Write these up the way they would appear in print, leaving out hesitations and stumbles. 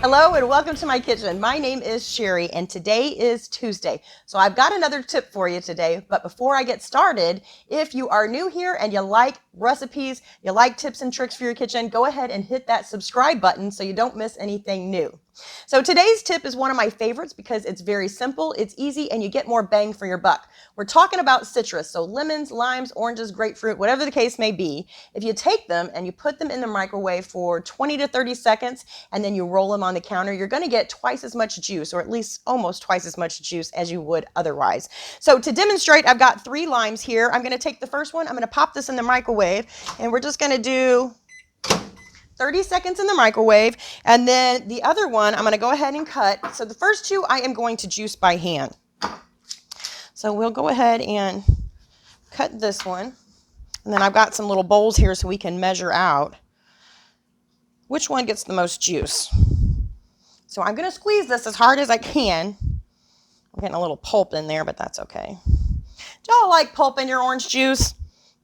Hello and welcome to my kitchen. My name is Cheri and today is Tuesday. So I've got another tip for you today, but before I get started, if you are new here and you like recipes, you like tips and tricks for your kitchen, go ahead and hit that subscribe button so you don't miss anything new. So today's tip is one of my favorites because it's very simple, it's easy, and you get more bang for your buck. We're talking about citrus, so lemons, limes, oranges, grapefruit, whatever the case may be. If you take them and you put them in the microwave for 20 to 30 seconds and then you roll them on the counter, you're going to get twice as much juice, or at least almost twice as much juice as you would otherwise. So to demonstrate, I've got 3 limes here. I'm going to take the first one, I'm going to pop this in the microwave, and we're just going to do 30 seconds in the microwave, and then the other one I'm going to go ahead and cut. So the first 2 I am going to juice by hand. So we'll go ahead and cut this one, and then I've got some little bowls here so we can measure out which one gets the most juice. So I'm going to squeeze this as hard as I can. I'm getting a little pulp in there, but that's okay. Do y'all like pulp in your orange juice?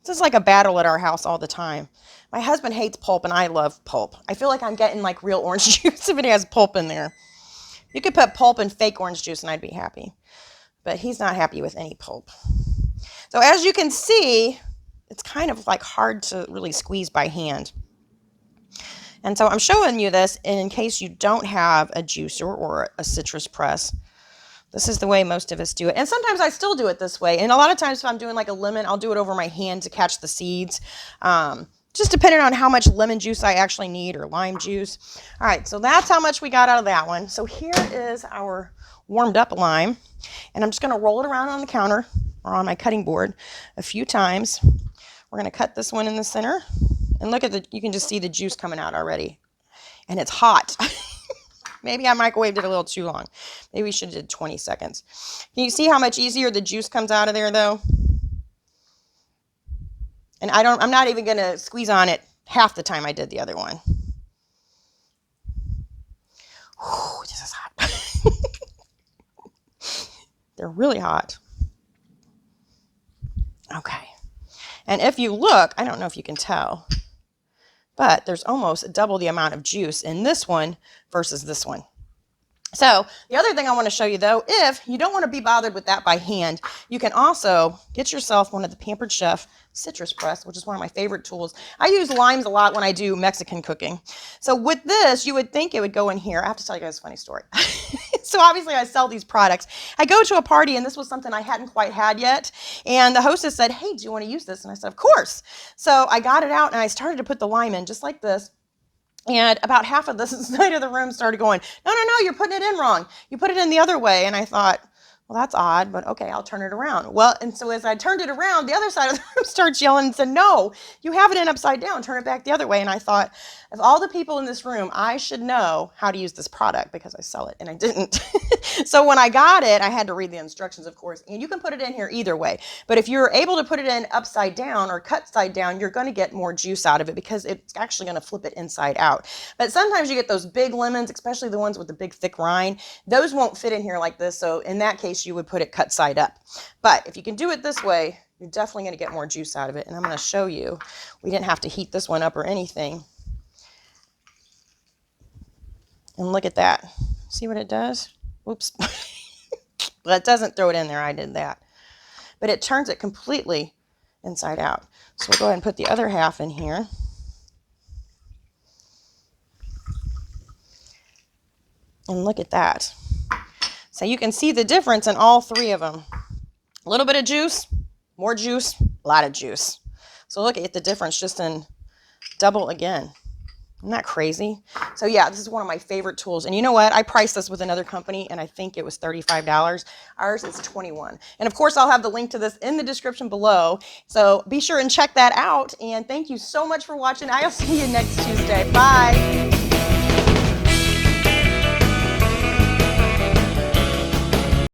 This is like a battle at our house all the time. My husband hates pulp and I love pulp. I feel like I'm getting like real orange juice if it has pulp in there. You could put pulp in fake orange juice and I'd be happy. But he's not happy with any pulp. So as you can see, it's kind of like hard to really squeeze by hand. And so I'm showing you this in case you don't have a juicer or a citrus press. This is the way most of us do it. And sometimes I still do it this way. And a lot of times if I'm doing like a lemon, I'll do it over my hand to catch the seeds. Just depending on how much lemon juice I actually need, or lime juice. All right, so that's how much we got out of that one. So here is our warmed up lime. And I'm just going to roll it around on the counter or on my cutting board a few times. We're going to cut this one in the center. And look at you can just see the juice coming out already. And it's hot. Maybe I microwaved it a little too long. Maybe we should have did 20 seconds. Can you see how much easier the juice comes out of there though? And I'm not even going to squeeze on it half the time I did the other one. Whew, this is hot. They're really hot. Okay. And if you look, I don't know if you can tell, but there's almost double the amount of juice in this one versus this one. So the other thing I want to show you though, if you don't want to be bothered with that by hand, you can also get yourself one of the Pampered Chef citrus press, which is one of my favorite tools. I use limes a lot when I do Mexican cooking. So with this, you would think it would go in here. I have to tell you guys a funny story. So obviously I sell these products. I go to a party and this was something I hadn't quite had yet. And the hostess said, "Hey, do you want to use this?" And I said, "Of course." So I got it out and I started to put the lime in just like this. And about half of this side of the room started going, "No, no, no, you're putting it in wrong. You put it in the other way." And I thought, well, that's odd, but okay, I'll turn it around. Well, and so as I turned it around, the other side of the room starts yelling and said, "No, you have it in upside down. Turn it back the other way." And I thought, of all the people in this room, I should know how to use this product because I sell it, and I didn't. So when I got it, I had to read the instructions, of course, and you can put it in here either way. But if you're able to put it in upside down or cut side down, you're going to get more juice out of it because it's actually going to flip it inside out. But sometimes you get those big lemons, especially the ones with the big thick rind. Those won't fit in here like this. So in that case, you would put it cut side up. But if you can do it this way, you're definitely going to get more juice out of it. And I'm going to show you. We didn't have to heat this one up or anything. And look at that. See what it does? Oops. Well, it doesn't throw it in there. I did that. But it turns it completely inside out. So we'll go ahead and put the other half in here. And look at that. So you can see the difference in all 3 of them. A little bit of juice, more juice, a lot of juice. So look at the difference just in double again. Isn't that crazy? So yeah, this is one of my favorite tools. And you know what? I priced this with another company and I think it was $35. Ours is $21. And of course, I'll have the link to this in the description below. So be sure and check that out. And thank you so much for watching. I'll see you next Tuesday. Bye.